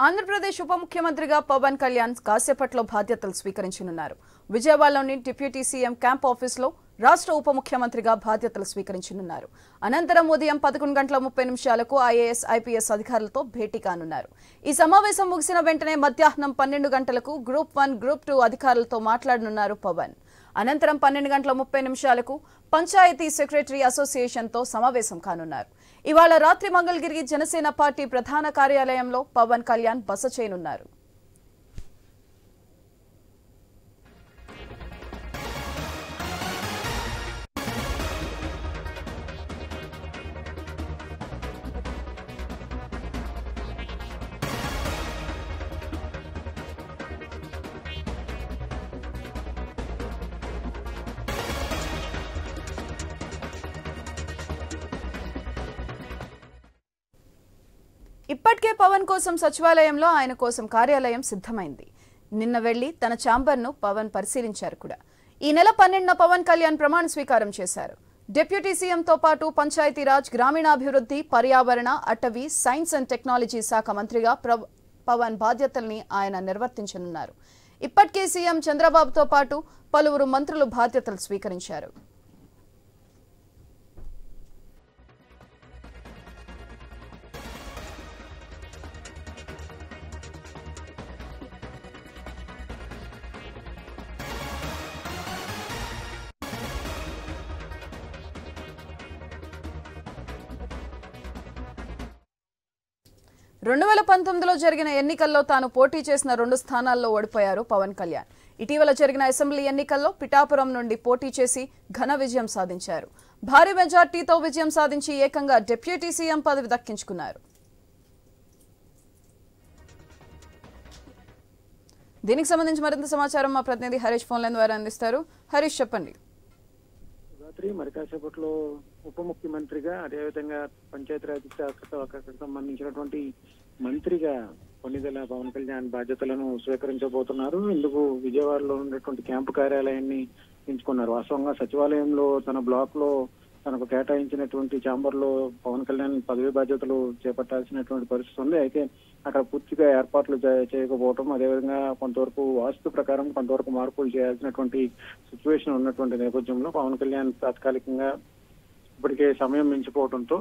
ఆంధ్రప్రదేశ్ ఉప ముఖ్యమంత్రిగా పవన్ కళ్యాణ్ కాసేపట్లో బాధ్యతలు స్వీకరించనున్నారు. విజయవాడలోని డిప్యూటీ సీఎం క్యాంప్ ఆఫీసులో రాష్ట్ర ఉప ముఖ్యమంత్రిగా బాధ్యతలు స్వీకరించనున్నారు. అనంతరం ఉదయం 11:30 ఐఏఎస్ ఐపీఎస్ అధికారులతో భేటీ కానున్నారు. ఈ సమావేశం ముగిసిన వెంటనే మధ్యాహ్నం 12 గంటలకు గ్రూప్ 1, గ్రూప్ 2 అధికారులతో మాట్లాడనున్నారు పవన్. అనంతరం 12:30 పంచాయతీ సెక్రటరీ అసోసియేషన్తో సమావేశం కానున్నారు. ఇవాళ రాత్రి మంగళగిరి జనసేన పార్టీ ప్రధాన కార్యాలయంలో పవన్ కళ్యాణ్ బస చేయనున్నారు. ఇప్పటికే పవన్ కోసం సచివాలయంలో ఆయన కోసం కార్యాలయం సిద్ధమైంది. నిన్న వెళ్లి తన ఛాంబర్ను పవన్ పరిశీలించారు కూడా. ఈ నెల 12న పవన్ కళ్యాణ్ ప్రమాణ స్వీకారం చేశారు. డిప్యూటీ సీఎంతో పాటు పంచాయతీరాజ్, గ్రామీణాభివృద్ధి, పర్యావరణ, అటవీ, సైన్స్ అండ్ టెక్నాలజీ శాఖ మంత్రిగా పవన్ బాధ్యతల్ని ఆయన నిర్వర్తించనున్నారు. ఇప్పటికే సీఎం చంద్రబాబుతో పాటు పలువురు మంత్రులు బాధ్యతలు స్వీకరించారు. (2019) జరిగిన ఎన్నికల్లో తాను పోటీ చేసిన 2 స్థానాల్లో ఓడిపోయారు పవన్ కళ్యాణ్. ఇటీవల జరిగిన అసెంబ్లీ ఎన్నికల్లో పిఠాపురం నుండి పోటీ చేసి ఘన విజయం సాధించారు. భారీ మెజార్టీతో విజయం సాధించి ఏకంగా డిప్యూటీ సీఎం పదవి దక్కించుకున్నారు. దీనికి సంబంధించి మరింత సమాచారం మా ప్రతినిధి హరీష్ ఫోన్ లైన్ ద్వారా అందిస్తారు. హరీష్, చెప్పండి. మరి కాసేపట్లో ఉప ముఖ్యమంత్రిగా, అదేవిధంగా పంచాయతీరాజ్ శాఖకు సంబంధించినటువంటి మంత్రిగా కొణిదెల పవన్ కళ్యాణ్ బాధ్యతలను స్వీకరించబోతున్నారు. ఇందుకు విజయవాడలో ఉన్నటువంటి క్యాంపు కార్యాలయాన్ని ఎంచుకున్నారు. వాస్తవంగా సచివాలయంలో తన బ్లాక్ లో తనకు కేటాయించినటువంటి ఛాంబర్ లో పవన్ కళ్యాణ్ పదవి బాధ్యతలు చేపట్టాల్సినటువంటి పరిస్థితి ఉంది. అయితే అక్కడ పూర్తిగా ఏర్పాట్లు చేయకపోవటం, అదేవిధంగా కొంతవరకు వాస్తు ప్రకారం కొంతవరకు మార్పులు చేయాల్సినటువంటి సిచ్యువేషన్ ఉన్నటువంటి నేపథ్యంలో పవన్ కళ్యాణ్ తాత్కాలికంగా ఇప్పటికే సమయం మించిపోవడంతో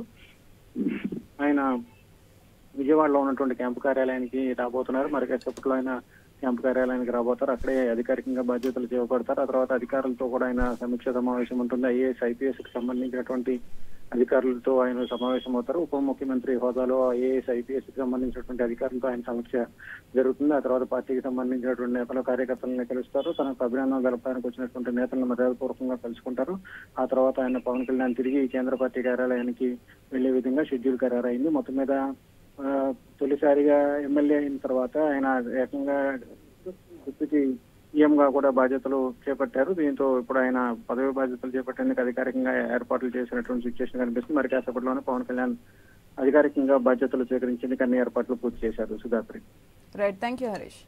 ఆయన విజయవాడలో ఉన్నటువంటి క్యాంపు కార్యాలయానికి రాబోతున్నారు. మరి కాసేపట్లో ఆయన క్యాంపు కార్యాలయానికి రాబోతారు. అక్కడే అధికారికంగా బాధ్యతలు చేపడతారు. ఆ తర్వాత అధికారులతో కూడా ఆయన సమీక్ష సమావేశం ఉంటుంది. ఐఏఎస్, ఐపీఎస్ కి సంబంధించినటువంటి అధికారులతో ఆయన సమావేశం అవుతారు. ఉప ముఖ్యమంత్రి హోదాలో ఐఏఎస్, ఐపీఎస్ కి సంబంధించినటువంటి అధికారులతో ఆయన సమీక్ష జరుగుతుంది. ఆ తర్వాత పార్టీకి సంబంధించినటువంటి నేతలు, కార్యకర్తలను కలుస్తారు. తనకు అభినందనలు తెలపడానికి వచ్చినటువంటి నేతలను మర్యాదపూర్వకంగా కలుసుకుంటారు. ఆ తర్వాత ఆయన పవన్ కళ్యాణ్ తిరిగి కేంద్ర పార్టీ కార్యాలయానికి వెళ్లే విధంగా షెడ్యూల్ ఖరారైంది. మొత్తం మీద తొలిసారిగా ఎమ్మెల్యే అయిన తర్వాత ఆయన ఏకంగా డిప్యూటీ సీఎం గా కూడా బాధ్యతలు చేపట్టారు. దీంతో ఇప్పుడు ఆయన పదవి బాధ్యతలు చేపట్టేందుకు అధికారికంగా ఏర్పాట్లు చేసినటువంటి సిచ్యువేషన్ కనిపిస్తుంది. మరి కాసేపట్లోనే పవన్ కళ్యాణ్ అధికారికంగా బాధ్యతలు స్వీకరించేందుకు అన్ని ఏర్పాట్లు పూర్తి చేశారు. Sudhatri. Right, thank you Harish.